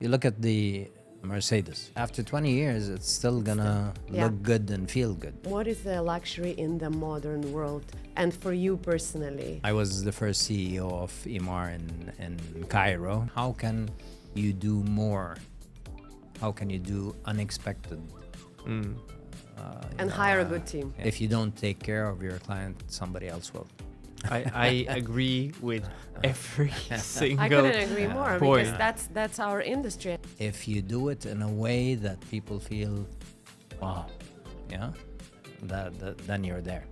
You look at the Mercedes. After 20 years, it's still gonna look good and feel good. What is the luxury in the modern world? And for you personally? I was the first CEO of Emaar in Cairo. How can you do more? How can you do unexpected? And hire a good team. If you don't take care of your client, somebody else will. I agree with every single I couldn't agree more point. because that's our industry. If you do it in a way that people feel, wow, then you're there.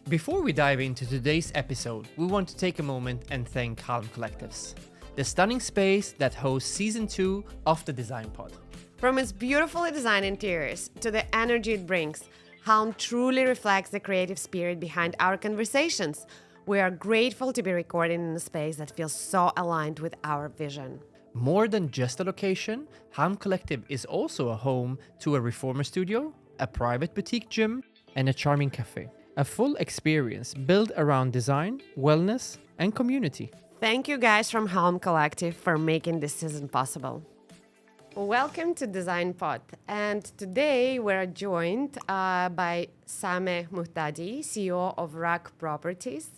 Before we dive into today's episode, we want to take a moment and thank Halm Collectives, the stunning space that hosts season 2 of the Design Pod. From its beautifully designed interiors to the energy it brings, Halm truly reflects the creative spirit behind our conversations. We are grateful to be recording in a space that feels so aligned with our vision. More than just a location, Halm Collective is also a home to a reformer studio, a private boutique gym, and a charming cafe. A full experience built around design, wellness, and community. Thank you guys from Halm Collective for making this season possible. Welcome to Design Pod, and today we're joined by Sameh Muhtadi, CEO of RAK Properties,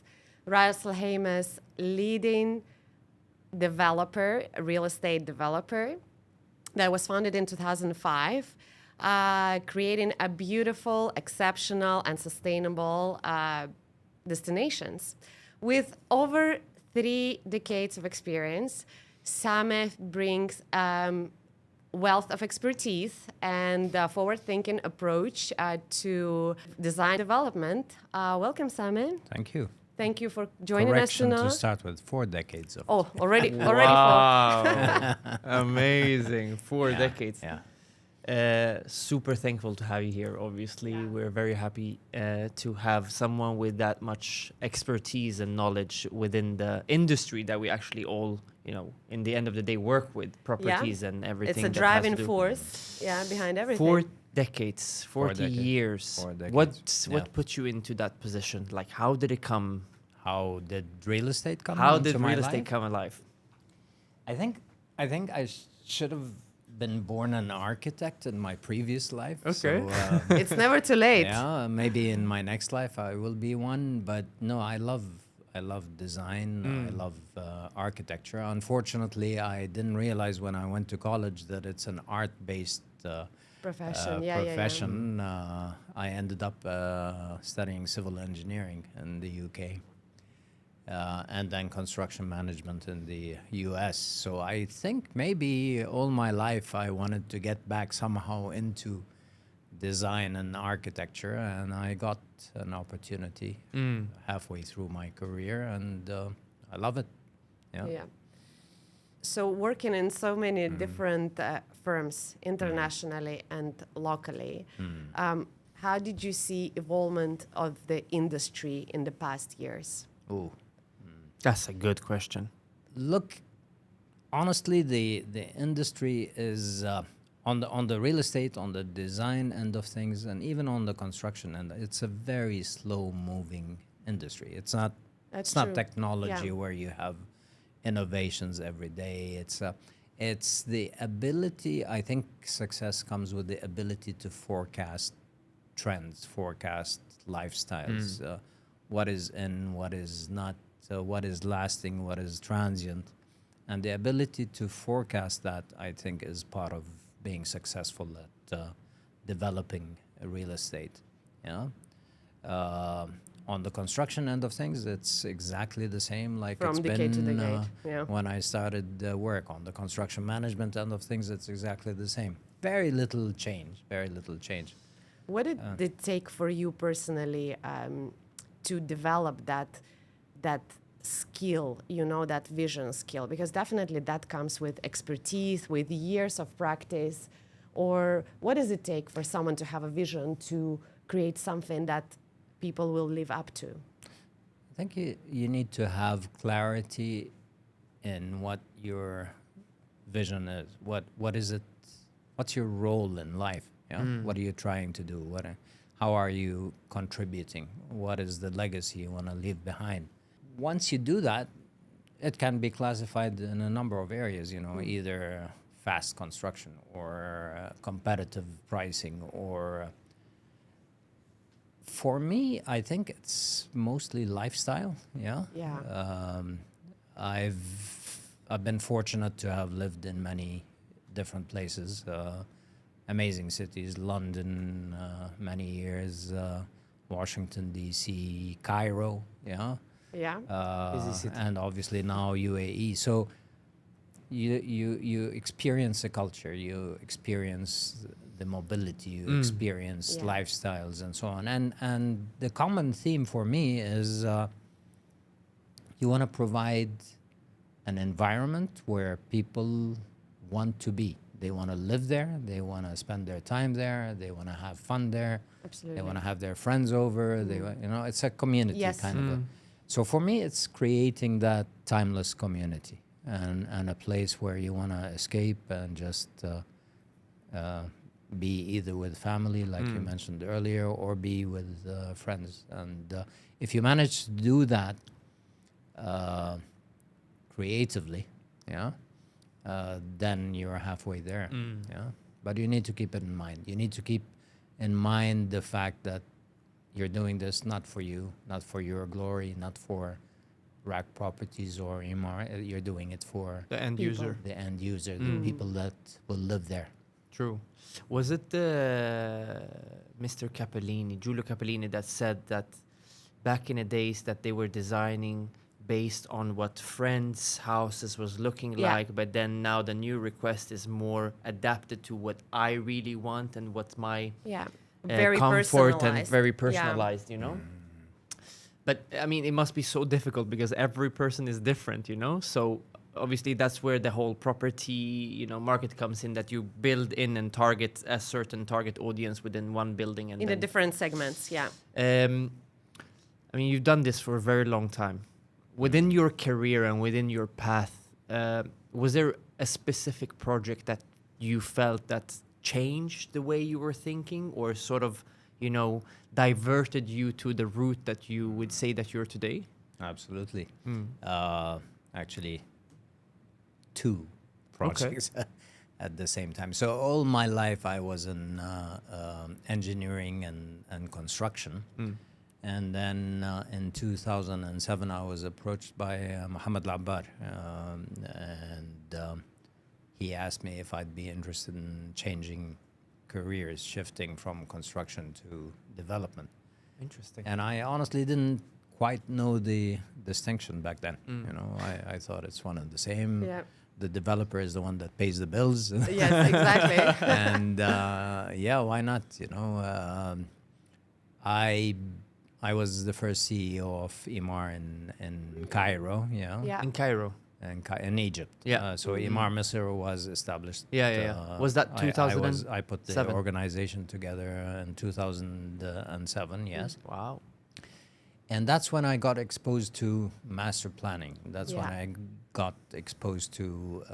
Ras Al Khaimah's leading developer, real estate developer that was founded in 2005, creating a beautiful, exceptional, and sustainable destinations. With over 3 decades of experience, Sameh brings wealth of expertise and a forward-thinking approach to design development. Welcome, Sameh. Thank you. Thank you for joining us Correction tonight. to start with 4 decades of. Oh, already Wow. Amazing. 4 Yeah, decades. Yeah. Super thankful to have you here, obviously. We're very happy to have someone with that much expertise and knowledge within the industry that we actually all, in the end of the day, work with, properties and everything. It's a that has to driving do- force, behind everything. 4 decades, 40 decades. years. 4 decades, What yeah. put you into that position? Like, how did it come? How did real estate come How into did my real estate life? come alive? I think I should have been born an architect in my previous life. Okay. So, It's never too late. yeah, maybe in my next life I will be one. But no, I love design. I love architecture. Unfortunately, I didn't realize when I went to college that it's an art-based Profession, profession. I ended up studying civil engineering in the UK. And then construction management in the US. So I think maybe all my life I wanted to get back somehow into design and architecture, and I got an opportunity halfway through my career, and I love it. Yeah. So working in so many different firms internationally and locally, how did you see evolvement of the industry in the past years? Ooh. That's a good question. Look, honestly, the industry is on the real estate, on the design end of things, and even on the construction end. It's a very slow-moving industry. It's not True. technology Yeah. where you have innovations every day. It's the ability. I think success comes with the ability to forecast trends, forecast lifestyles, what is in, what is not. What is lasting, what is transient, and the ability to forecast that, I think, is part of being successful at developing real estate. On the construction end of things, it's exactly the same. Like From it's decade to been decade, when I started work on the construction management end of things. It's exactly the same. Very little change. Very little change. What did it take for you personally to develop that skill, that vision skill? Because definitely that comes with expertise, with years of practice. Or what does it take for someone to have a vision to create something that people will live up to? I think you need to have clarity in what your vision is. What is it? What's your role in life? What are you trying to do? How are you contributing? What is the legacy you want to leave behind? Once you do that, it can be classified in a number of areas, either fast construction or competitive pricing or for me, I think it's mostly lifestyle. Yeah. Yeah. I've been fortunate to have lived in many different places, amazing cities, London, many years, Washington D.C., Cairo. Yeah. Yeah. Busy city. And obviously now UAE. So you experience the culture, you experience the mobility, you experience Yeah. lifestyles and so on. And the common theme for me is you want to provide an environment where people want to be. They want to live there. They want to spend their time there. They want to have fun there. Absolutely. They want to have their friends over. They, it's a community Yes. kind of. So for me, it's creating that timeless community and a place where you want to escape and just be either with family, like you mentioned earlier, or be with friends. And if you manage to do that creatively, yeah, then you're halfway there. Yeah, but you need to keep it in mind. You need to keep in mind the fact that you're doing this not for you, not for your glory, not for RAK Properties or Imar. You're doing it for The end People. user. the end user, the people that will live there. True. Was it Mr. Capellini, Giulio Capellini, that said that back in the days that they were designing based on what friends' houses was looking Yeah. like, but then now the new request is more adapted to what I really want and what my Yeah. Very comfort and personalized. very Yeah. personalized, you know? But I mean, it must be so difficult because every person is different, you know? So obviously that's where the whole property, market comes in, that you build in and target a certain target audience within one building. And In the then, different segments. Yeah. I mean, you've done this for a very long time. Within your career and within your path, was there a specific project that you felt that changed the way you were thinking or sort of, diverted you to the route that you would say that you're today? Absolutely. Actually, two projects at the same time. So all my life I was in engineering and construction. And then in 2007, I was approached by Mohammed Labbar. And he asked me if I'd be interested in changing careers, shifting from construction to development. Interesting. And I honestly didn't quite know the distinction back then. I thought it's one and the same. Yeah. The developer is the one that pays the bills. Yes, exactly. And why not? I was the first CEO of Imar in Cairo. Yeah. In Cairo. In Egypt. Yeah. So Imar Misr was established. Yeah. Was that 2007? I put the organization together in 2007. Yes. Wow. And that's when I got exposed to master planning. That's when Yeah. I got exposed to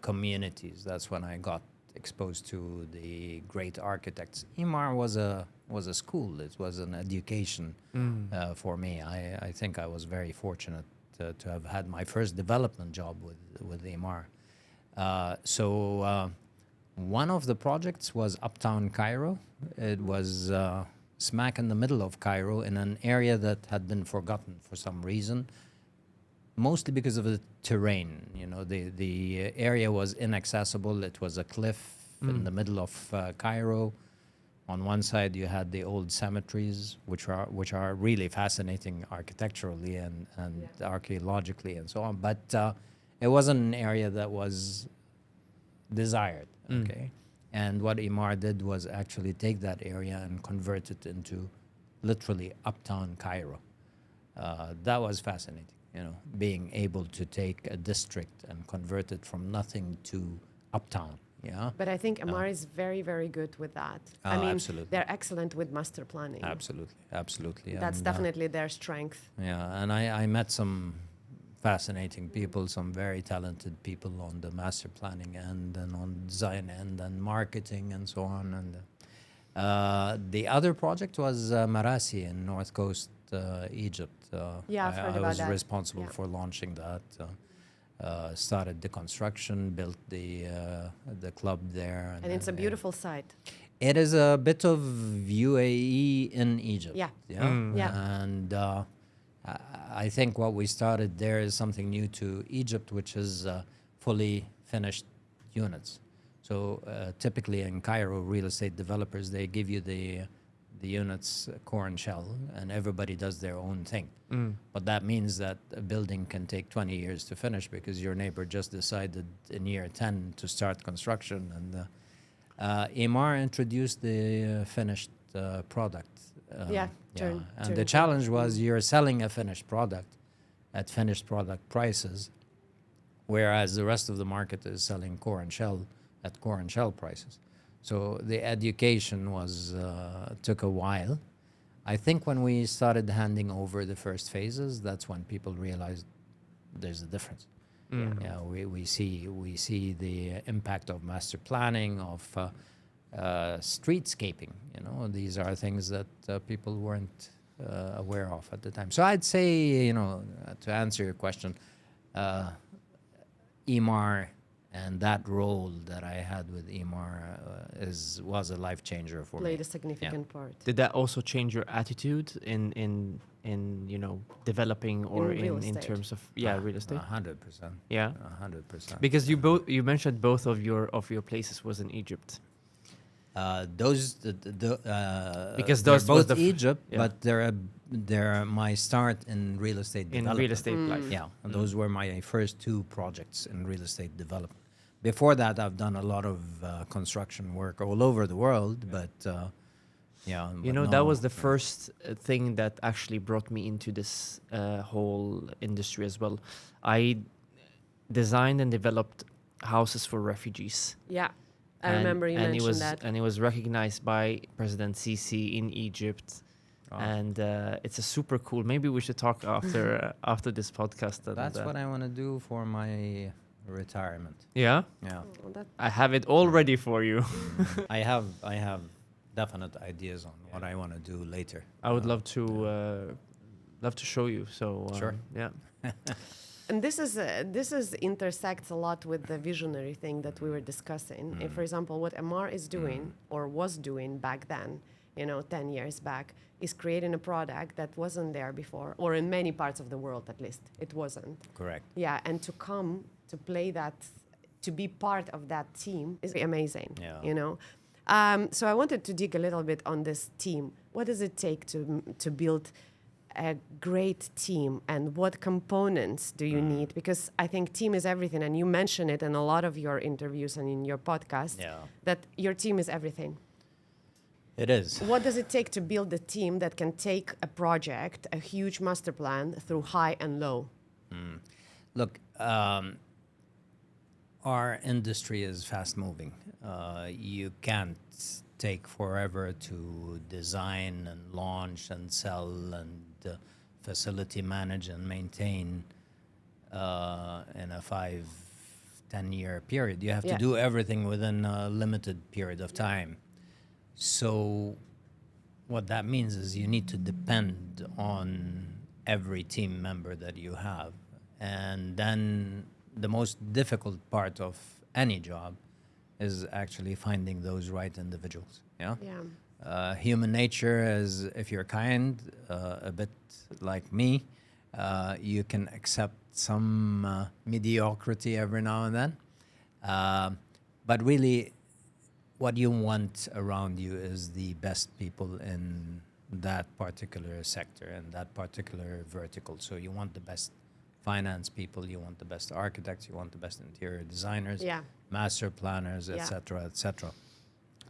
communities. That's when I got exposed to the great architects. Imar was a school. It was an education for me. I think I was very fortunate to have had my first development job with Imar. So one of the projects was Uptown Cairo. It was smack in the middle of Cairo in an area that had been forgotten for some reason, mostly because of the terrain. The area was inaccessible. It was a cliff in the middle of Cairo. On one side, you had the old cemeteries, which are really fascinating architecturally and archaeologically and so on. But it wasn't an area that was desired. Okay. And what Imar did was actually take that area and convert it into literally uptown Cairo. That was fascinating, being able to take a district and convert it from nothing to uptown. Yeah. But I think Amar is very, very good with that. I mean, absolutely. they're excellent with master planning. Absolutely. That's And, definitely their strength. Yeah, and I met some fascinating people, some very talented people on the master planning end and on design end and marketing and so on. And the other project was Marasi in North Coast, Egypt. Yeah, I've heard I about was that. responsible Yeah. for launching that. started the construction, built the club there. And it's a beautiful site. It is a bit of UAE in Egypt. Yeah. Yeah. And I think what we started there is something new to Egypt, which is fully finished units. So typically in Cairo, real estate developers, they give you the units core and shell, and everybody does their own thing. But that means that a building can take 20 years to finish because your neighbor just decided in year 10 to start construction. And Emar introduced the finished product. And the challenge was you're selling a finished product at finished product prices, whereas the rest of the market is selling core and shell at core and shell prices. So the education took a while. I think when we started handing over the first phases, that's when people realized there's a difference. Yeah, we see the impact of master planning, of streetscaping. These are things that people weren't aware of at the time. So I'd say, to answer your question, Emar and that role that I had with Emar was a life changer for me. Played a significant part. Did that also change your attitude in developing or in terms of real estate? 100%. Yeah, 100%. because you mentioned both of your places was in Egypt. Because Because they're those was both Egypt, yeah. but they're my start in real estate In development. real estate life. Yeah, and those were my first two projects in real estate development. Before that, I've done a lot of construction work all over the world, but that was the first thing that actually brought me into this whole industry as well. I designed and developed houses for refugees. Yeah. I remember you mentioned that. And it was recognized by President Sisi in Egypt. Oh. And it's a super cool. Maybe we should talk after this podcast. And, That's what I want to do for my retirement. Yeah, Yeah, I have it all ready for you. I have definite ideas on what I want to do later. I would love to show you. So Sure. Yeah. And this intersects a lot with the visionary thing that we were discussing. If, for example, what Amar is doing or was doing back then, 10 years back, is creating a product that wasn't there before, or in many parts of the world at least, it wasn't. Correct. Yeah, and to come to play that, to be part of that team is amazing. Yeah. So I wanted to dig a little bit on this team. What does it take to build a great team, and what components do you need? Because I think team is everything, and you mention it in a lot of your interviews and in your podcast, that your team is everything. It is. What does it take to build a team that can take a project, a huge master plan, through high and low? Look, our industry is fast moving. You can't take forever to design and launch and sell and facility manage and maintain in a 5-10 year period. You have to do everything within a limited period of time. So what that means is you need to depend on every team member that you have. And then the most difficult part of any job is actually finding those right individuals. Human nature is, if you're kind, a bit like me, you can accept some mediocrity every now and then. But really, what you want around you is the best people in that particular sector and that particular vertical. So you want the best finance people, you want the best architects, you want the best interior designers, master planners, etc., etc.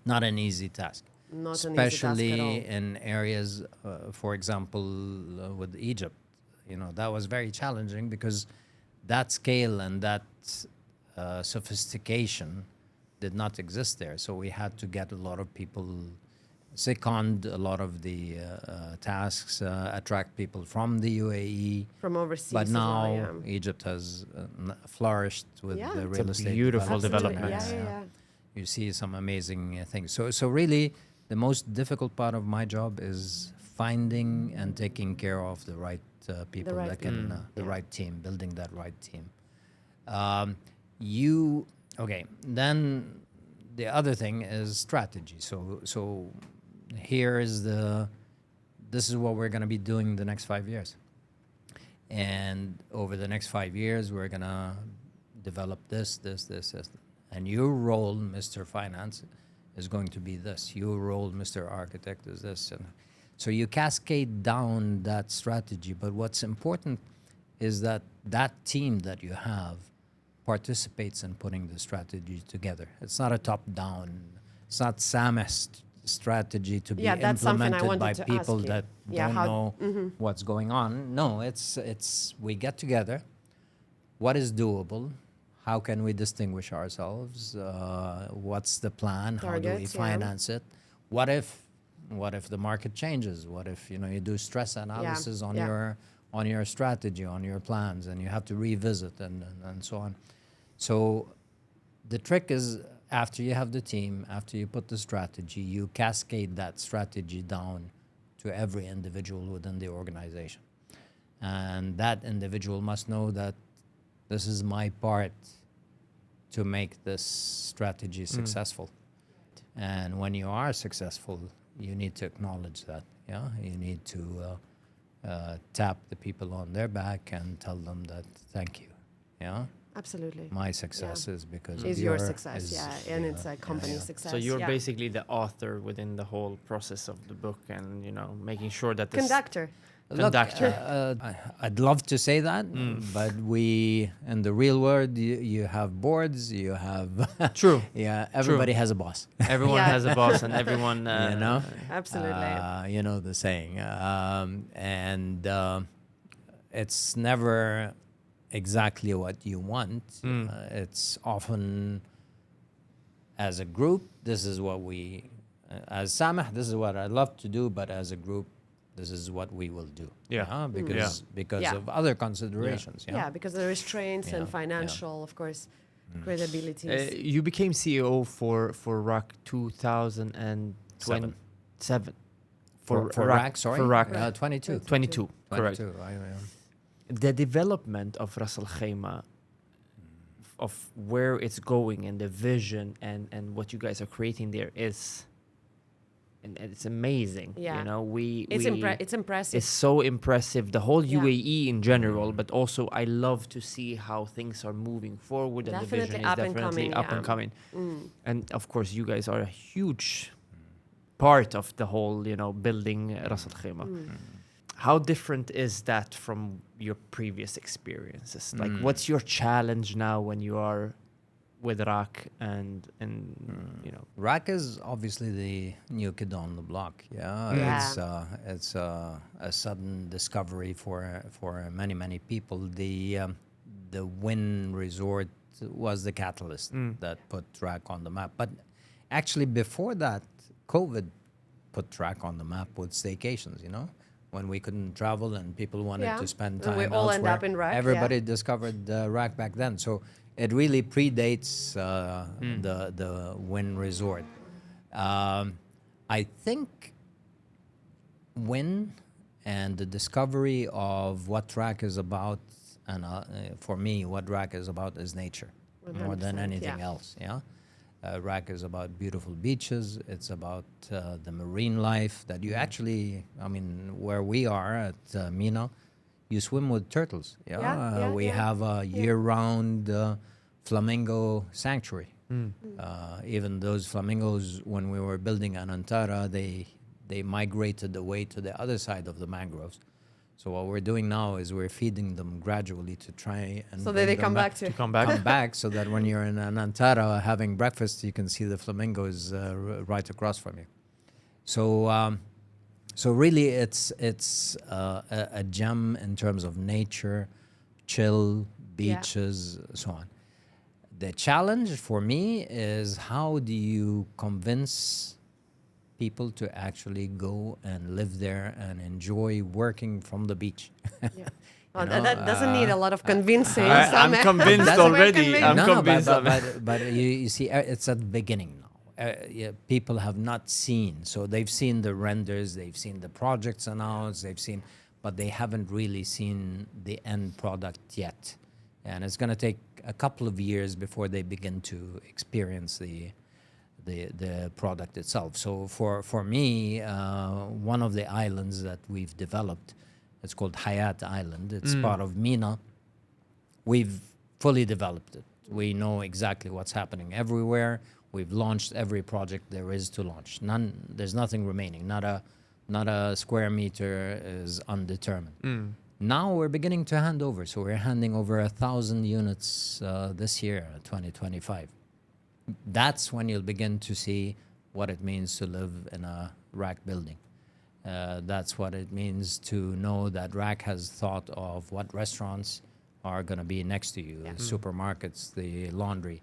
Not an easy task. Especially in areas, for example, with Egypt, that was very challenging because that scale and that sophistication did not exist there. So we had to get a lot of people, second a lot of the tasks, attract people from the UAE. From overseas. But now Egypt has flourished with the real estate. Beautiful development. You see some amazing things. So really, the most difficult part of my job is finding and taking care of the right people, right team, building that right team. Then the other thing is strategy. So this is what we're going to be doing the next 5 years. And over the next 5 years, we're going to develop this. And your role, Mr. Finance, is going to be this. Your role, Mr. Architect, is this. And so you cascade down that strategy. But what's important is that team that you have participates in putting the strategy together. It's not a top-down. It's not Sameh's strategy to be that's something I implemented wanted by to people ask you. that Yeah, don't how- know what's going on. No, it's we get together. What is doable? How can we distinguish ourselves? What's the plan? How do we Targets, yeah. finance it? What if the market changes? What if you do stress analysis on your strategy, on your plans, and you have to revisit and so on. So the trick is, after you have the team, after you put the strategy, you cascade that strategy down to every individual within the organization. And that individual must know that this is my part to make this strategy successful. And when you are successful, you need to acknowledge that. Yeah, you need to tap the people on their back and tell them that thank you. Yeah. Absolutely. My success is because of Is your success, is, and it's a company yeah. success. So you're yeah. basically the author within the whole process of the book, and making sure that this Conductor. conductor. I'd love to say that, but in the real world, you have boards, you have True. yeah, everybody has a boss. Everyone Yeah. has a boss, and everyone Absolutely. You know the saying, and it's never exactly what you want. It's often, as a group, this is what we, as Sameh, this is what I love to do, but as a group, this is what we will do. Yeah. Because Yeah. of other considerations. Yeah, because the restraints and Yeah, financial, of course, credibility. you became CEO for RAK 2027. For RAK, sorry? For RAK 22. 22, correct. 22. The development of Ras Al Khaimah, of where it's going and the vision and what you guys are creating there is, and it's amazing. Yeah. It's It's impressive. It's so impressive. The whole Yeah. UAE in general, but also I love to see how things are moving forward, and the Definitely vision is up and definitely coming, up yeah. and coming. And of course, you guys are a huge part of the whole, building Ras Al Khaimah. How different is that from your previous experiences? Like, what's your challenge now when you are with RAK and RAK is obviously the new kid on the block. Yeah, Yeah. it's a sudden discovery for many people. The Wynn Resort was the catalyst that put RAK on the map. But actually, before that, COVID put RAK on the map with staycations. When we couldn't travel and people wanted Yeah. to spend And time we all end elsewhere, up in RAK, everybody discovered RAK back then. So it really predates the Wynn Resort. I think Wynn and the discovery of what RAK is about, and for me, what RAK is about is nature more than 100%, anything yeah. else. Yeah. RAK is about beautiful beaches. It's about the marine life that you actually, where we are at Mina, you swim with turtles. Yeah, we have a year-round flamingo sanctuary. Even those flamingos, when we were building Anantara, they migrated away to the other side of the mangroves. So what we're doing now is we're feeding them gradually to try and So that bring they them come back to. come back. come back, so that when you're in Anantara having breakfast, you can see the flamingos right across from you. So, so really, it's a gem in terms of nature, chill, beaches, so on. The challenge for me is, how do you convince people to actually go and live there and enjoy working from the beach? Yeah. Well, that doesn't need a lot of convincing. I'm Sameh. convinced That's what we're already. convinced. I'm No, convinced. but you see, it's at the beginning now. People have not seen, so they've seen the renders, they've seen the projects announced, but they haven't really seen the end product yet. And it's going to take a couple of years before they begin to experience the product itself. So for me, one of the islands that we've developed, it's called Hayat Island. It's part of Mina. We've fully developed it. We know exactly what's happening everywhere. We've launched every project there is to launch. There's nothing remaining. Not a square meter is undetermined. Now we're beginning to hand over. So we're handing over 1,000 units this year, 2025. That's when you'll begin to see what it means to live in a RAK building. That's what it means to know that RAK has thought of what restaurants are going to be next to you, the supermarkets, the laundry,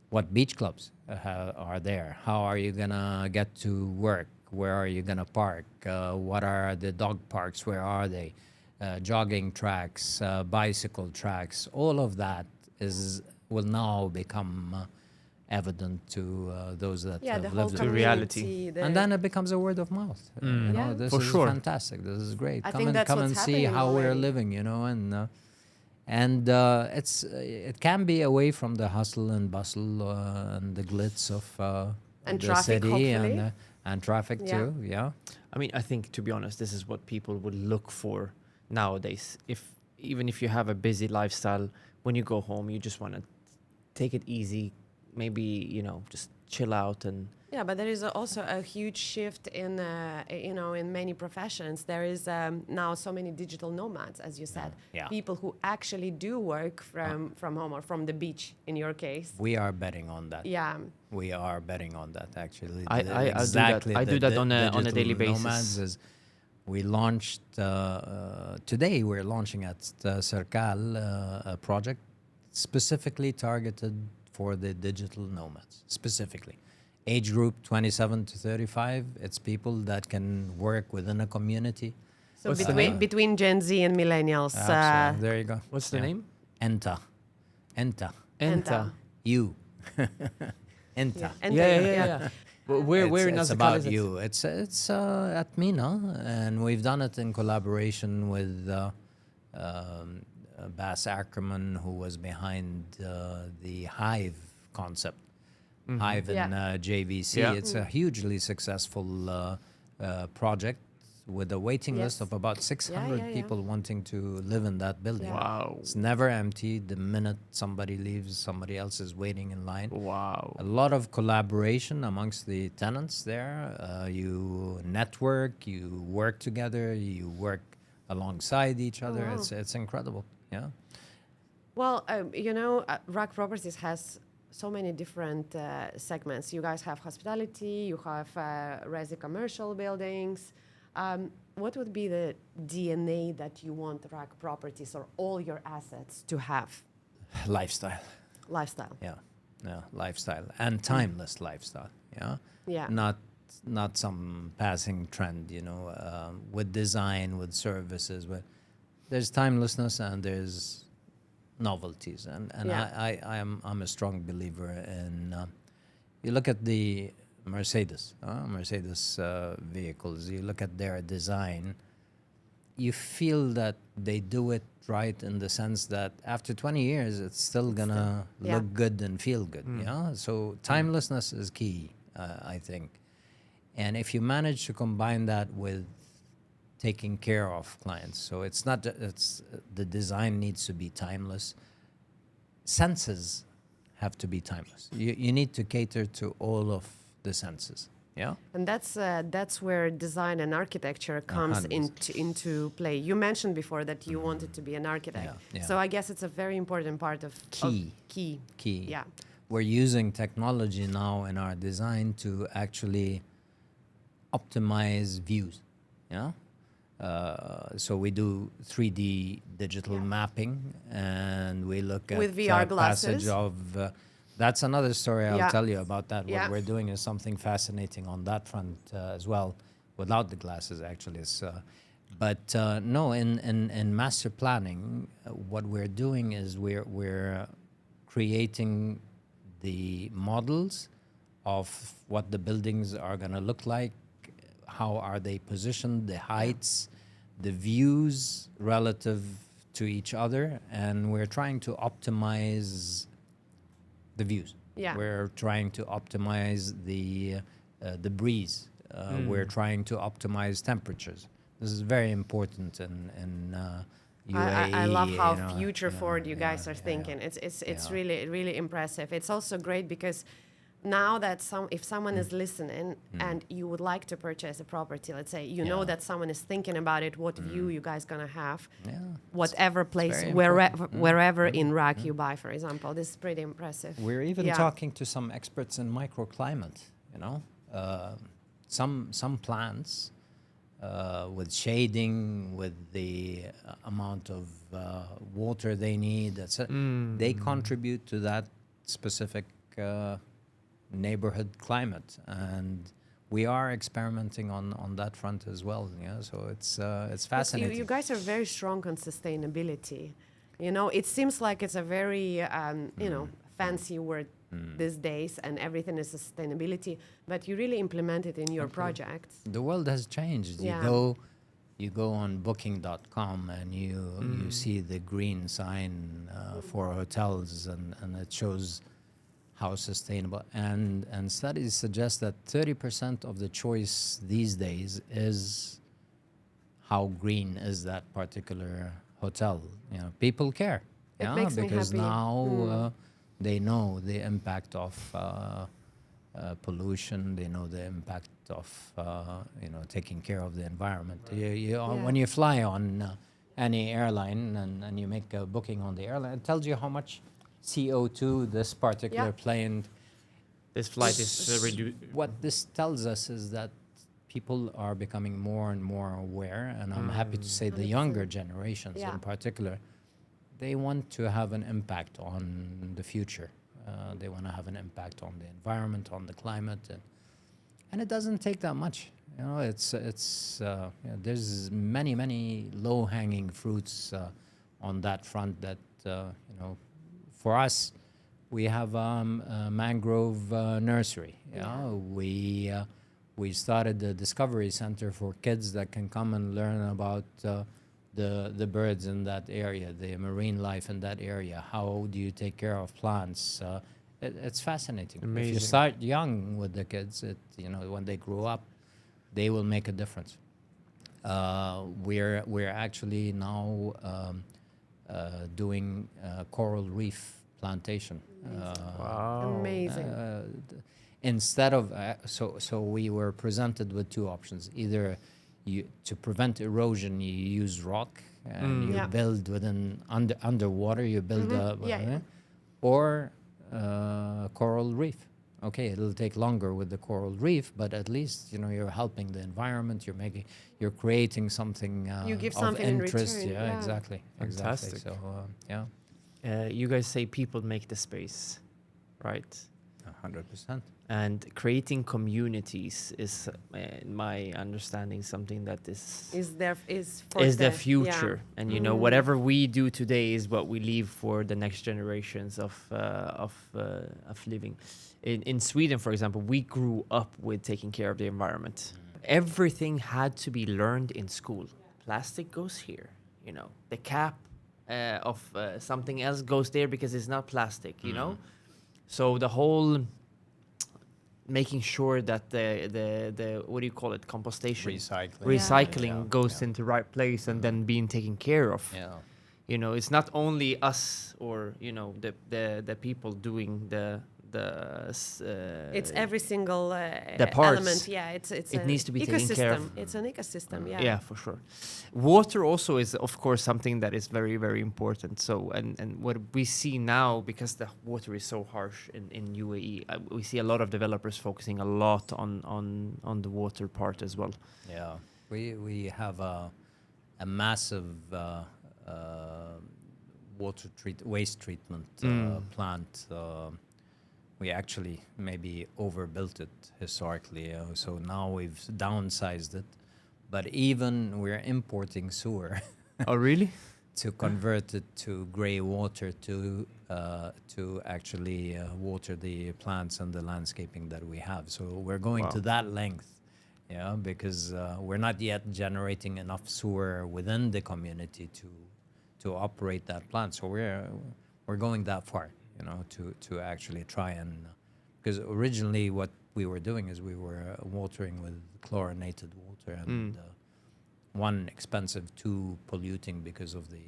what beach clubs are there, how are you going to get to work, where are you going to park, what are the dog parks, where are they, jogging tracks, bicycle tracks, all of that will now become evident to those that Yeah, the have whole lived it. To reality. community, And then it becomes a word of mouth. Yeah. This For is sure. fantastic. This is great. I Come think and that's come what's and see happening how we're already. living, and it can be away from the hustle and bustle and the glitz of And the traffic, city hopefully. and traffic Yeah. too. Yeah. I mean, I think, to be honest, this is what people would look for nowadays. Even if you have a busy lifestyle, when you go home, you just want to take it easy, maybe, just chill out and Yeah, but there is also a huge shift in, in many professions. There is now so many digital nomads, as you said. Yeah. People who actually do work from home or from the beach, in your case. We are betting on that. Yeah. We are betting on that, actually. I do that on a daily Digital basis. Nomads is we launched today. We're launching at Circal a project specifically targeted for the digital nomads. Specifically, age group 27 to 35. It's people that can work within a community. So What's the between, name? between Gen Z and millennials. Absolutely. There you go. What's the Yeah. name? Enta. Enta. You. Enta. And Yeah, they- yeah, yeah. Well, where in It's Azakal about is it? you. It's at Mina, and we've done it in collaboration with Bas Ackerman, who was behind the Hive concept. Hive in Yeah. JVC. Yeah. It's a hugely successful project with a waiting list Yes. of about 600 yeah. people wanting to live in that building. Yeah. Wow. It's never empty. The minute somebody leaves, somebody else is waiting in line. Wow. A lot of collaboration amongst the tenants there. You network, you work together, you work alongside each other. wow. It's incredible. Yeah. Well, RAK Properties has so many different segments. You guys have hospitality, you have resi commercial buildings. What would be the DNA that you want RAK Properties or all your assets to have? Lifestyle. Lifestyle. Yeah. Yeah. Lifestyle and timeless lifestyle. Yeah. Yeah. Not some passing trend, with design, with services, but there's timelessness and there's novelties, and Yeah. I'm a strong believer in. You look at the Mercedes vehicles. You look at their design. You feel that they do it right in the sense that after 20 years, it's still gonna yeah. look good and feel good. Yeah. So timelessness is key, I think. And if you manage to combine that with taking care of clients, so it's not the design needs to be timeless. Senses have to be timeless. You need to cater to all of the senses. Yeah. And that's where design and architecture comes 100%. into play. You mentioned before that you wanted to be an architect. Yeah, yeah. So I guess it's a very important part of Key. Key. Yeah. We're using technology now in our design to actually optimize views. Yeah. So we do 3D digital mapping, and we look at With VR passage glasses. of. That's another story I'll Yeah. tell you about that. Yeah. What we're doing is something fascinating on that front as well, without the glasses actually. No, in master planning, what we're doing is we're creating the models of what the buildings are going to look like, how are they positioned, the heights, the views relative to each other, and we're trying to optimize the views. Yeah. We're trying to optimize the breeze. We're trying to optimize temperatures. This is very important in UAE. I love how you know, future forward you guys yeah, are yeah, thinking. It's Yeah. really impressive. It's also great because now that if someone is listening and you would like to purchase a property, let's say you know Yeah. that someone is thinking about it, what view you guys gonna have, Yeah. whatever place, very wherever in RAK you buy, for example. This is pretty impressive. We're even Yeah. talking to some experts in microclimate. You know, some plants with shading, with the amount of water they need, they contribute to that specific neighborhood climate, and we are experimenting on that front as well. Yeah, so it's fascinating. You guys are very strong on sustainability. You know, it seems like it's a very fancy word these days, and everything is sustainability. But you really implement it in your projects. The world has changed. Yeah. You go on booking.com and you see the green sign for hotels, and it shows how sustainable. And studies suggest that 30% of the choice these days is how green is that particular hotel. You know, people care. It makes me because happy. now they know the impact of pollution. They know the impact of taking care of the environment. When you fly on any airline and you make a booking on the airline, it tells you how much CO2 this particular plane. This flight is reduced. What this tells us is that people are becoming more and more aware, and I'm happy to say the younger generations in particular, they want to have an impact on the future. They want to have an impact on the environment, on the climate, and it doesn't take that much. You know, there's many low-hanging fruits on that front that for us, we have a mangrove nursery. We started the Discovery Center for kids that can come and learn about the birds in that area, the marine life in that area. How do you take care of plants? It's fascinating. Amazing. If you start young with the kids, when they grow up, they will make a difference. We're actually now doing coral reef plantation. Wow. Amazing. Instead of so we were presented with two options: either to prevent erosion, you use rock and you build underwater. You build or coral reef. Okay, it'll take longer with the coral reef, but at least you're helping the environment. You're creating something You give of something in interest. return, Yeah, yeah. exactly. Fantastic. So You guys say people make the space, right? 100%. And creating communities is, in my understanding, something that is the future. And whatever we do today is what we leave for the next generations of living. In Sweden, for example, we grew up with taking care of the environment. Everything had to be learned in school. Plastic goes here. The cap of something else goes there because it's not plastic. So the whole making sure that the what do you call it, compostation, recycling goes into the right place and then being taken care of. It's not only us or the people doing it's every single the parts. element. It needs to be taken care of. It's an ecosystem. Yeah, for sure. Water also is, of course, something that is very, very important. So, and what we see now, because the water is so harsh in UAE, we see a lot of developers focusing a lot on the water part as well. Yeah, we have a massive waste treatment plant. We actually maybe overbuilt it historically, so now we've downsized it. But even we're importing sewer. Oh, really? To convert it to gray water to actually water the plants and the landscaping that we have. So we're going to that length, because we're not yet generating enough sewer within the community to to operate that plant. So we're going that far, you know, to actually try and, because originally what we were doing is we were watering with chlorinated water, and one, expensive, two, polluting because of the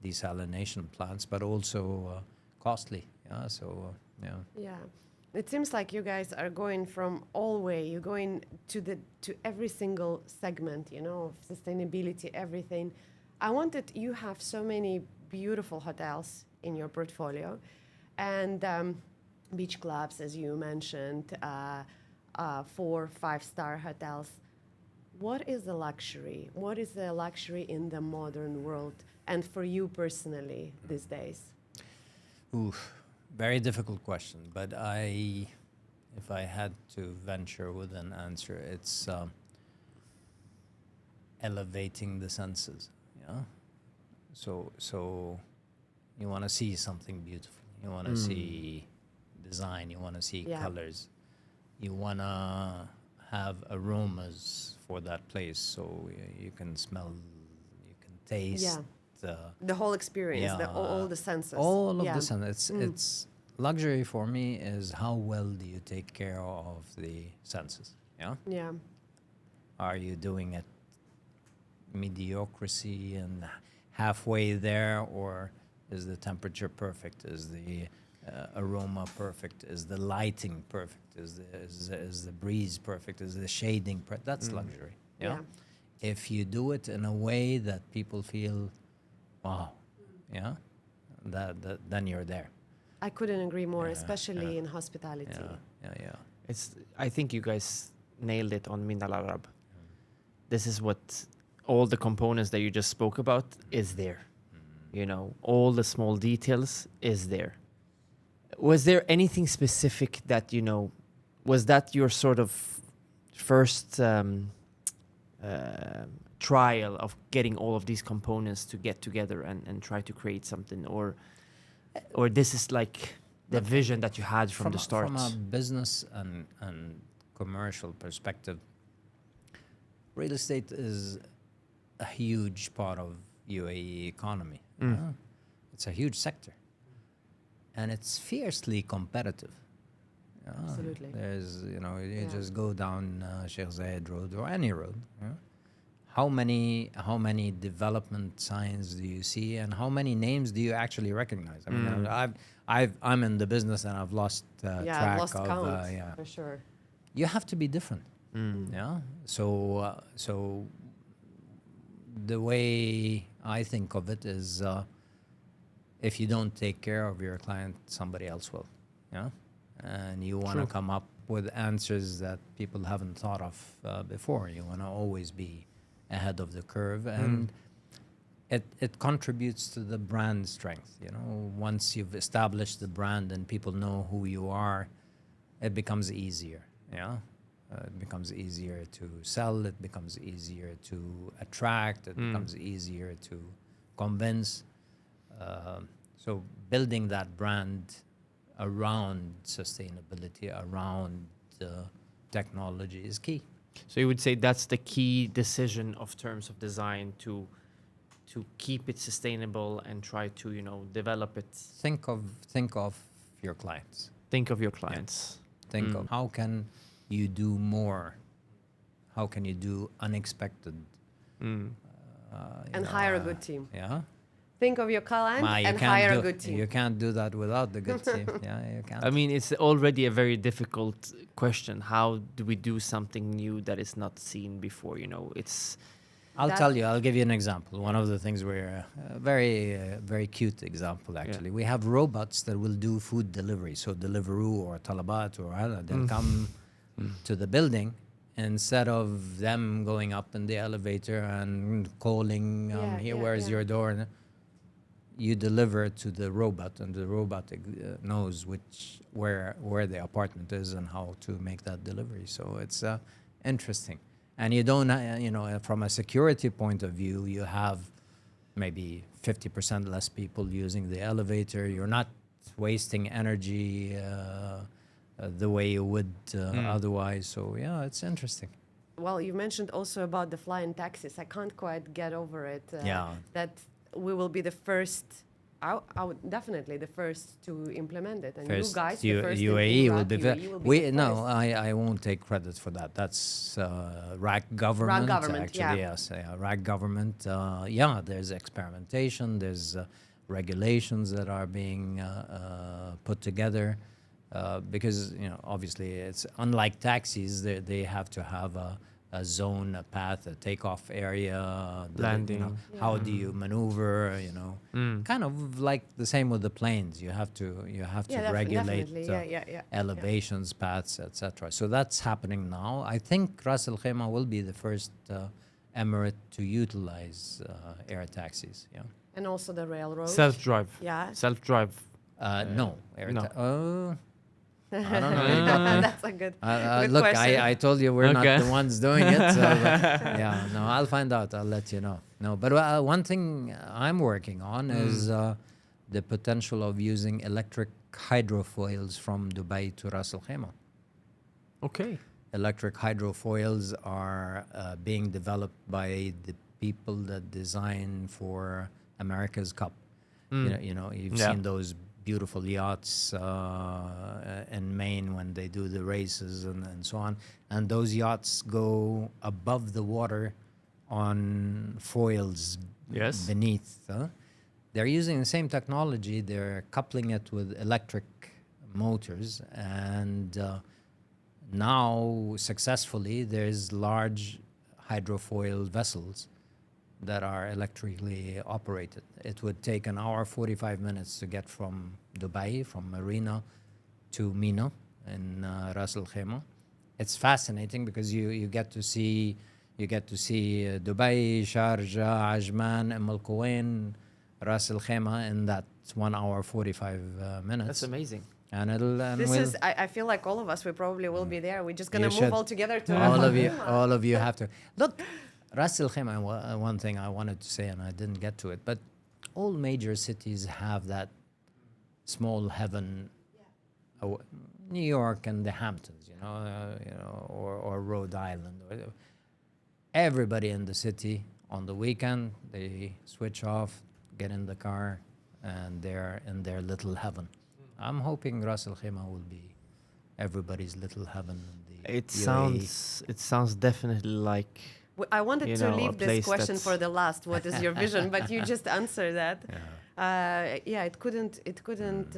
desalination plants, but also costly. Yeah, so yeah. Yeah. It seems like you guys are going from all way. You're going to every single segment, you know, of sustainability, everything. You have so many beautiful hotels in your portfolio, and beach clubs, as you mentioned, 4-5-star hotels. What is the luxury? What is the luxury in the modern world, and for you personally these days? Oof, very difficult question, but if I had to venture with an answer, it's elevating the senses. Yeah. So you want to see something beautiful. You want to see design. You want to see colors. You want to have aromas for that place, so you can smell, you can taste. The whole experience, all the senses. All of the senses. It's luxury for me is how well do you take care of the senses? Yeah. Yeah. Are you doing it mediocrity and halfway there, or is the temperature perfect? Is the aroma perfect? Is the lighting perfect? Is the breeze perfect? Is the shading perfect? That's luxury. Yeah? If you do it in a way that people feel, wow, yeah, then you're there. I couldn't agree more, especially in hospitality. Yeah. I think you guys nailed it on Mina Al Arab. This is what all the components that you just spoke about is there. You know, all the small details is there. Was there anything specific that, you know, was that your sort of first trial of getting all of these components to get together and try to create something, or this is like the vision that you had from the start? From a business and commercial perspective, real estate is a huge part of UAE economy. It's a huge sector, and it's fiercely competitive. Absolutely. There's, you know, you just go down Sheikh Zayed Road or any road. How many development signs do you see, and how many names do you actually recognize? I mean, I'm in the business, and I've lost track I've lost of count, for sure. You have to be different. Yeah. So the way I think of it is, if you don't take care of your client, somebody else will. Yeah. And you want to come up with answers that people haven't thought of before. You want to always be ahead of the curve, and it contributes to the brand strength. You know, once you've established the brand and people know who you are, it becomes easier. Yeah. It becomes easier to sell. It becomes easier to attract. It becomes easier to convince. So building that brand around sustainability, around technology is key. So you would say that's the key decision of terms of design, to keep it sustainable and try to, you know, develop it. Think of your clients. Think of your clients. Think of how can you do more? How can you do unexpected? And hire a good team. Yeah. Think of your client and hire a good team. You can't do that without the good team. Yeah, you can't. I mean, it's already a very difficult question. How do we do something new that is not seen before? You know, it's. I'll give you an example. One of the things we're very cute example, actually. We have robots that will do food delivery. So Deliveroo or Talabat or they'll come to the building, instead of them going up in the elevator and calling, where's your door? You deliver to the robot, and the robot knows where the apartment is and how to make that delivery. So it's interesting. And you don't, from a security point of view, you have maybe 50% less people using the elevator. You're not wasting energy the way you would otherwise. So yeah, it's interesting. Well, you mentioned also about the flying taxis. I can't quite get over it. That we will be the first. I would definitely the first to implement it, and First, you guys, the first in UAE will RAK, be. UAE will be We the no, first. I won't take credit for that. That's RAK government. government, Actually, yeah. yes, RAK government. Yeah, there's experimentation. There's regulations that are being put together because obviously it's unlike taxis. They have to have a zone, a path, a takeoff area, Landing. how do you maneuver, kind of like the same with the planes. You have to regulate definitely. Yeah. elevations, paths, etc. So that's happening now. I think Ras Al Khaimah will be the first emirate to utilize air taxis. Yeah. And also the railroad. Self-drive. Yeah. Self-drive. No. No. I don't know. You got me. That's a good, good Look, question. I told you we're Okay. not the ones doing it. So, yeah, no, I'll find out. I'll let you know. No, but one thing I'm working on is the potential of using electric hydrofoils from Dubai to Ras Al Khaimah. Okay. Electric hydrofoils are being developed by the people that design for America's Cup. You've Yeah. seen those beautiful yachts in Maine when they do the races and so on. And those yachts go above the water on foils Yes. beneath. They're using the same technology. They're coupling it with electric motors. And now, successfully, there's large hydrofoil vessels that are electrically operated. It would take an hour, 45 minutes to get from Dubai, from Marina to Mina in Ras Al Khaimah. It's fascinating because you get to see Dubai, Sharjah, Ajman, Al Quwain, Ras Al Khaimah in that 1 hour 45 minutes. That's amazing. And I feel like all of us, we probably will be there. We're just going You to move should. all together to all of you have to look. Ras Al Khaimah. One thing I wanted to say, and I didn't get to it, but all major cities have that small heaven. New York and the Hamptons, or Rhode Island. Everybody in the city on the weekend they switch off, get in the car, and they're in their little heaven. I'm hoping Ras Al Khaimah will be everybody's little heaven. In the It UAE. sounds definitely like I wanted to leave this place question that's- for the last. What is your vision? But you just answered that. Yeah. It couldn't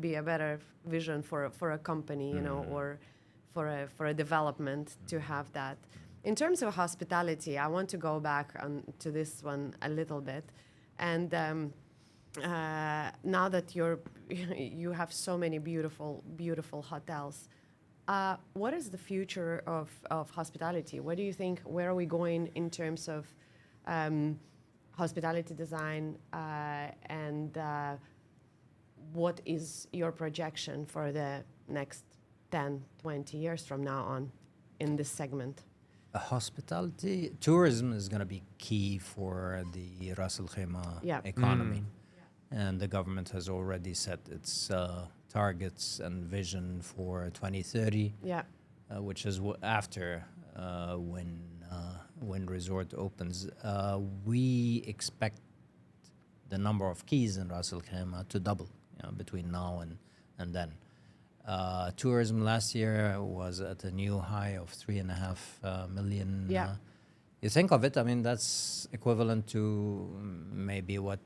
be a better vision for a company, or for a development to have that. In terms of hospitality, I want to go back to this one a little bit, and now that you have so many beautiful hotels. What is the future of hospitality? What do you think? Where are we going in terms of hospitality design? And what is your projection for the next 10, 20 years from now on in this segment? Hospitality, tourism is going to be key for the Ras Al Khaimah economy. And the government has already set its targets and vision for 2030, which is after when resort opens. We expect the number of keys in Ras Al Khaimah to double between now and then. Tourism last year was at a new high of 3.5 million. You think of it, I mean, that's equivalent to maybe what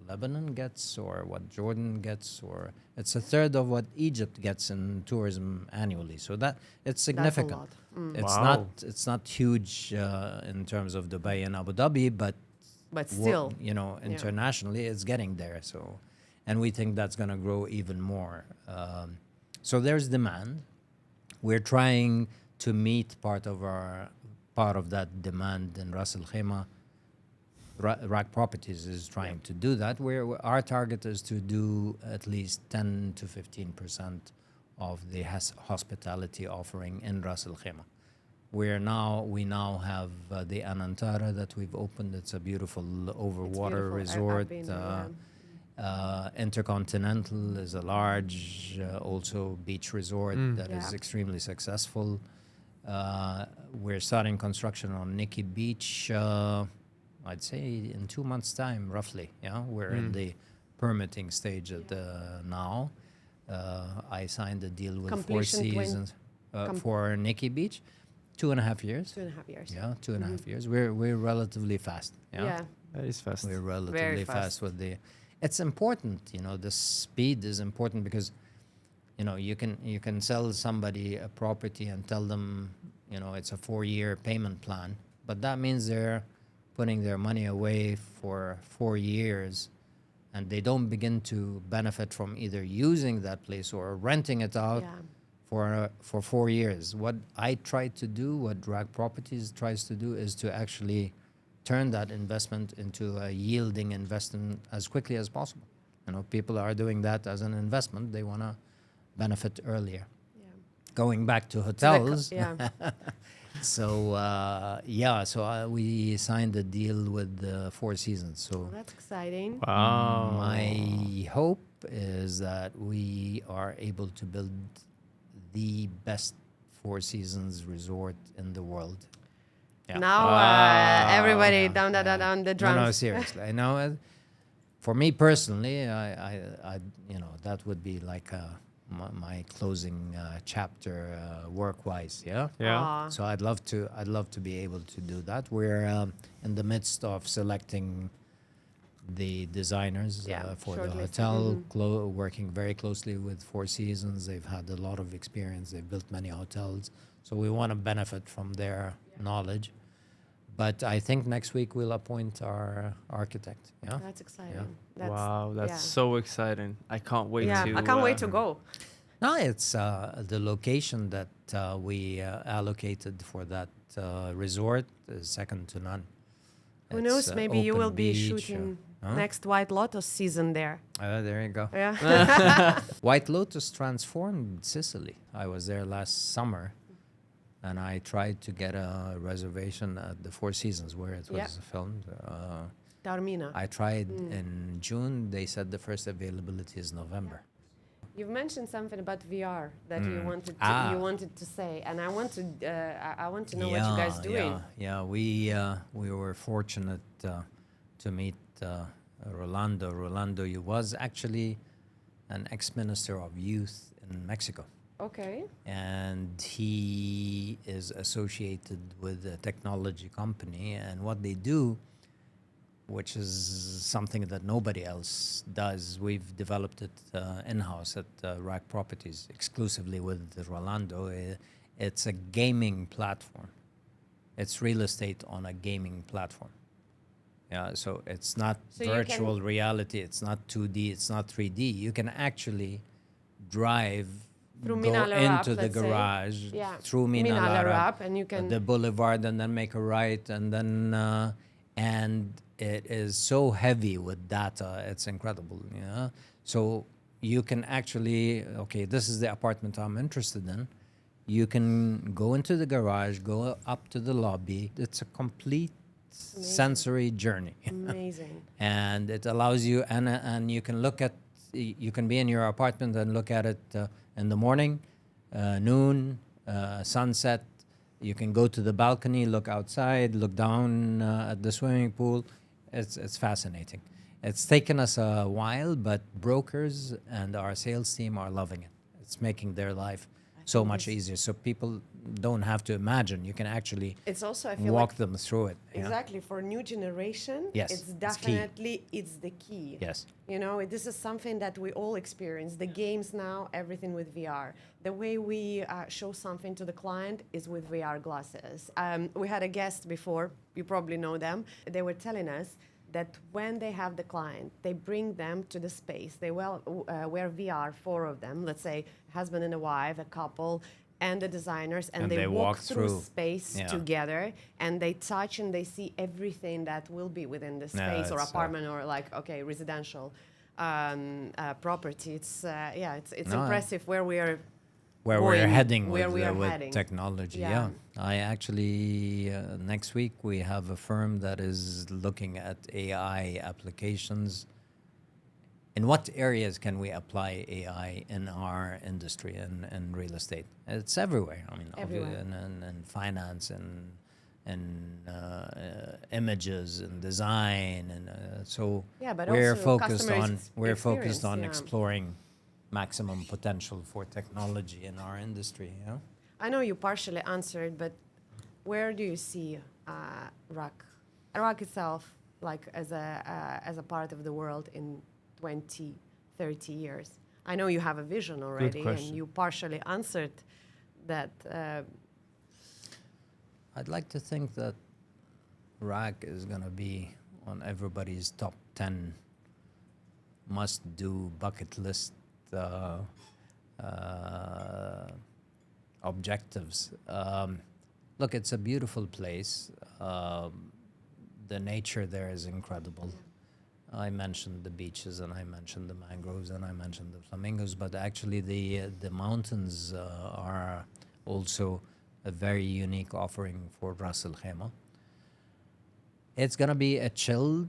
Lebanon gets or what Jordan gets, or it's a third of what Egypt gets in tourism annually. So that it's significant. That's a lot. It's not huge in terms of Dubai and Abu Dhabi, but still, internationally it's getting there. So, and we think that's going to grow even more. So there's demand. We're trying to meet part of that demand in Ras Al Khaimah. RAK Properties is trying to do that. Our target is to do at least 10 to 15% of the hospitality offering in Ras Al Khaimah. We now have the Anantara that we've opened. It's a beautiful overwater resort. InterContinental is a large, also beach resort that is extremely successful. We're starting construction on Nikki Beach I'd say in 2 months' time, roughly. Yeah, we're in the permitting stage at now. I signed a deal with Four Completion Seasons for Nikki Beach, 2.5 years. 2.5 years. Yeah, 2.5 years. We're relatively fast. Yeah. That is fast. We're Very relatively fast. fast with the. It's important, the speed is important because, you can sell somebody a property and tell them, it's a 4-year payment plan, but that means they're putting their money away for 4 years, and they don't begin to benefit from either using that place or renting it out Yeah. for 4 years. What I try to do, what RAK Properties tries to do, is to actually turn that investment into a yielding investment as quickly as possible. People are doing that as an investment. They want to benefit earlier. Yeah. Going back to So hotels, yeah. so we signed a deal with the Four Seasons. So Well, that's exciting. Wow. my hope is that we are able to build the best Four Seasons resort in the world. Yeah. Now Wow. everybody Yeah, down yeah. the No, drums. seriously. I know. For me personally, I that would be like my closing chapter work-wise. Yeah. Yeah. Aw. So I'd love to be able to do that. We're in the midst of selecting the designers Yeah, for the shortlist. hotel, working very closely with Four Seasons. They've had a lot of experience. They've built many hotels, so we want to benefit from their knowledge. But I think next week we'll appoint our architect. Yeah. That's exciting. Yeah. That's, Wow, that's yeah. so exciting. I can't wait Yeah, to I can't wait to go. No, it's the location that we allocated for that resort is second to none. Who It's, knows? Maybe you open will be beach, shooting huh? next White Lotus season there. There you go. Yeah. White Lotus transformed Sicily. I was there last summer, and I tried to get a reservation at the Four Seasons where it was Yeah. filmed. Taormina. I tried in June. They said the first availability is November. You've mentioned something about VR that you wanted to say, and I want to know what you guys doing. Yeah. We were fortunate to meet Rolando. Rolando, he was actually an ex-minister of youth in Mexico, Okay. and he is associated with a technology company, and what they do, which is something that nobody else does. We've developed it in-house at RAK Properties exclusively with Rolando. It's a gaming platform. It's real estate on a gaming platform. Yeah, so it's not So you virtual reality. It's not 2D. It's not 3D. You can actually drive, Through go Mina Al Arab, into the let's say. garage Yeah. through Mina Al Arab, Arab, and you can. the boulevard, and then make a right, and then and it is so heavy with data, it's incredible. Yeah, so you can actually, okay, this is the apartment I'm interested in. You can go into the garage, go up to the lobby. It's a complete sensory journey. Amazing. And it allows you, and you can look at, you can be in your apartment and look at it in the morning, noon, sunset. You can go to the balcony, look outside, look down at the swimming pool. It's fascinating. It's taken us a while, but brokers and our sales team are loving it. It's making their life so think much this- easier. So people don't have to imagine. You can actually It's also, I feel walk like, them through it. yeah? exactly for new generation. Yes, It's it's key. definitely it's the key. Yes. You know, this is something that we all experience. The games now, everything with VR. The way we show something to the client is with VR glasses. We had a guest before, you probably know them. They were telling us that when they have the client, they bring them to the space. They wear VR, 4 of them, let's say husband and a wife, a couple, and the designers, and they walk through space Yeah. together, and they touch and they see everything that will be within the space or it's, apartment or like, okay, residential property. It's it's No, impressive where we are. Where we're going, heading where with, we are with heading. technology. Yeah. Yeah. I actually, next week, we have a firm that is looking at AI applications. In what areas can we apply AI in our industry and real estate? It's everywhere. I mean, Everywhere. in finance and images and design, and so Yeah, but we're also focused customer on experience, yeah. exploring maximum potential for technology in our industry. Yeah. I know you partially answered, but where do you see RAK itself, like as a part of the world in 20, 30 years? I know you have a vision already, and question. you partially answered that. I'd like to think that RAK is going to be on everybody's top 10 must-do bucket list objectives. Look, it's a beautiful place. The nature there is incredible. I mentioned the beaches, and I mentioned the mangroves, and I mentioned the flamingos, but actually the mountains are also a very unique offering for Ras Al Khaimah. It's gonna be a chilled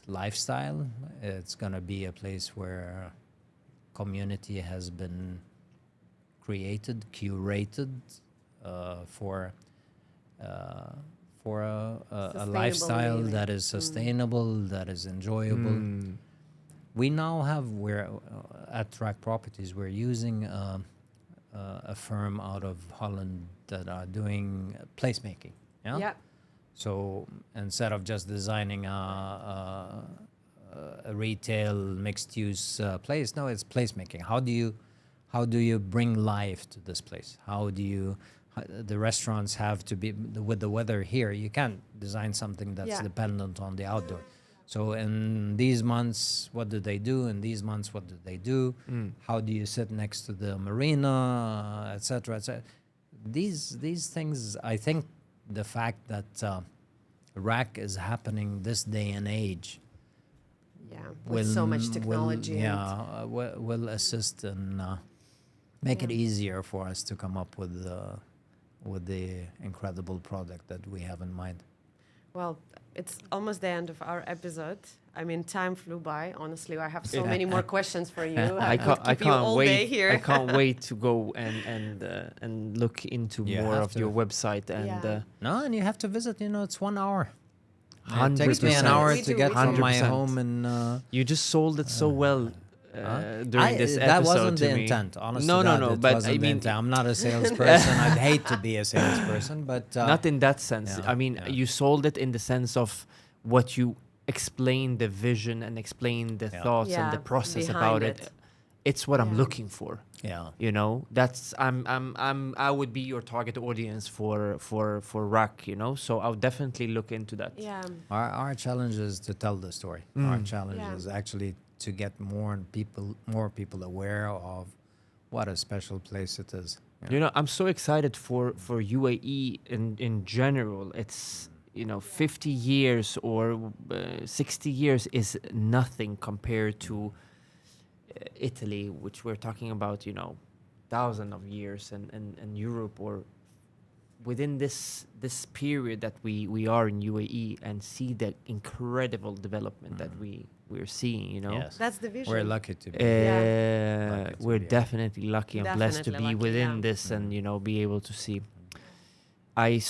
lifestyle. It's gonna be a place where community has been created, curated for a lifestyle living. that is sustainable, that is enjoyable. We now have, at RAK Properties, we're using a firm out of Holland that are doing placemaking. Yeah. Yeah. So instead of just designing a retail mixed-use place, no, it's placemaking. How do you bring life to this place? The restaurants have to be, with the weather here, you can't design something that's Yeah. dependent on the outdoor. So in these months, what do they do? In these months, what do they do? How do you sit next to the marina, et cetera, et cetera? These things, I think the fact that RAK is happening this day and age Yeah, with so much will- technology. will assist and make it easier for us to come up with the incredible product that we have in mind. Well, it's almost the end of our episode. I mean, time flew by. Honestly, I have so many more questions for you. I could keep you all day here. I can't wait to go and look into You more have of to. your website and Yeah. No, and you have to visit. It's 1 hour. It 100%. takes me an hour We to do, get we from do. my 100%. home and. You just sold it so well during this episode. That wasn't to the me. intent. Honestly, No. It But wasn't I the mean, intent. I'm not a salesperson. I'd hate to be a salesperson, but not in that sense. yeah, I mean, yeah. you sold it in the sense of what you explain the vision and explain the Yeah. thoughts and the Yeah, process behind about it. it. It's what I'm Yeah. looking for. yeah. You know, that's I would be your target audience for RAK. So I'll definitely look into that. Yeah. Our challenge is to tell the story. Our challenge Yeah. is actually to get more people aware of what a special place it is. Yeah. I'm so excited for UAE in general. It's 50 years or 60 years is nothing compared to Italy, which we're talking about, thousands of years, and Europe, or within this period that we are in UAE, and see the incredible development that we're seeing. Yes. That's the vision. We're lucky to be. Yeah. Lucky to We're be. definitely lucky and blessed to Definitely be lucky, within yeah. this and be able to see. I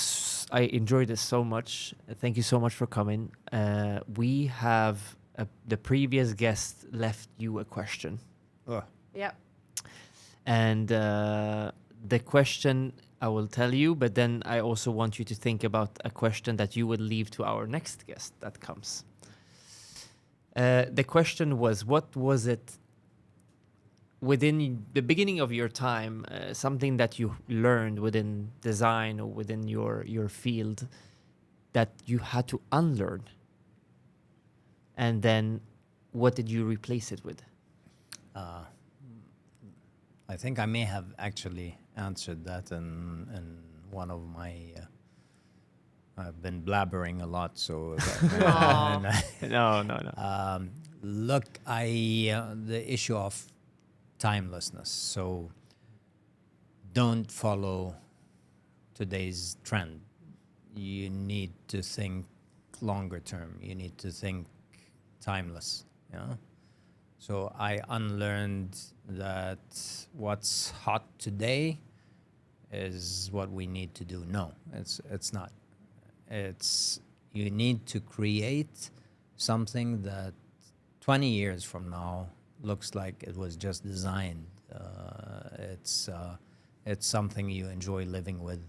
enjoyed this so much. Thank you so much for coming. We have the previous guest left you a question, Oh, Yeah. and the question I will tell you, but then I also want you to think about a question that you would leave to our next guest that comes. The question was, what was it within the beginning of your time, something that you learned within design or within your field that you had to unlearn? And then what did you replace it with? I think I may have actually answered that in one of my. I've been blabbering a lot, so. No. Look, the issue of timelessness. So don't follow today's trend. You need to think longer term. You need to think timeless. Yeah. So I unlearned that what's hot today is what we need to do. No, it's not. It's you need to create something that 20 years from now looks like it was just designed. It's something you enjoy living with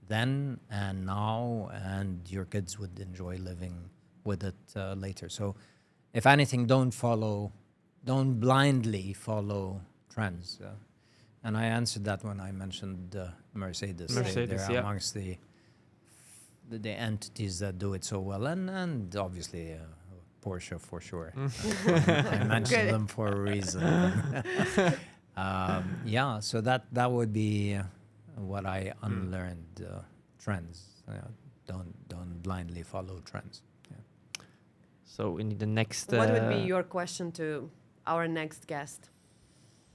then and now, and your kids would enjoy living with it later. So, if anything, don't blindly follow trends. And I answered that when I mentioned Mercedes. Mercedes, They're yeah. amongst the entities that do it so well, and obviously Porsche for sure. I mentioned them for a reason. Yeah, so that would be what I unlearned. Trends. Don't blindly follow trends. Yeah. So in the next. What would be your question to our next guest?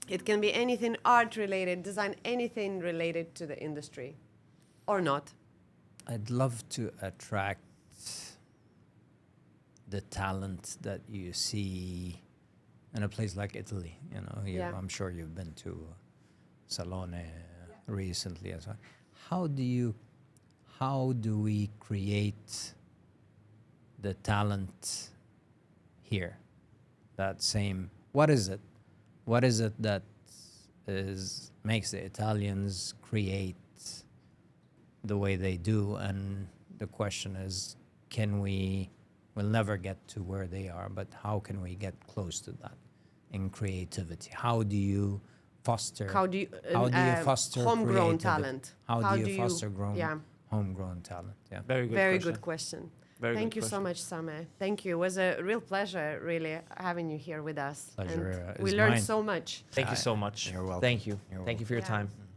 It can be anything art related, design, anything related to the industry, or not. I'd love to attract the talent that you see in a place like Italy. You know, Yeah. I'm sure you've been to Salone recently as well. How do we create the talent here? That same. What is it? What is it that makes the Italians create the way they do? And the question is, we'll never get to where they are, but how can we get close to that in creativity? How do you foster foster homegrown creativity? talent? How do you foster yeah. homegrown talent? Yeah. Very good Very question. good question. Very Thank good you so question. much, Sameh. Thank you. It was a real pleasure, really, having you here with us. Pleasure And is we learned mine. so much. Thank you so much. You're welcome. Thank you. You're Thank you for your welcome. time.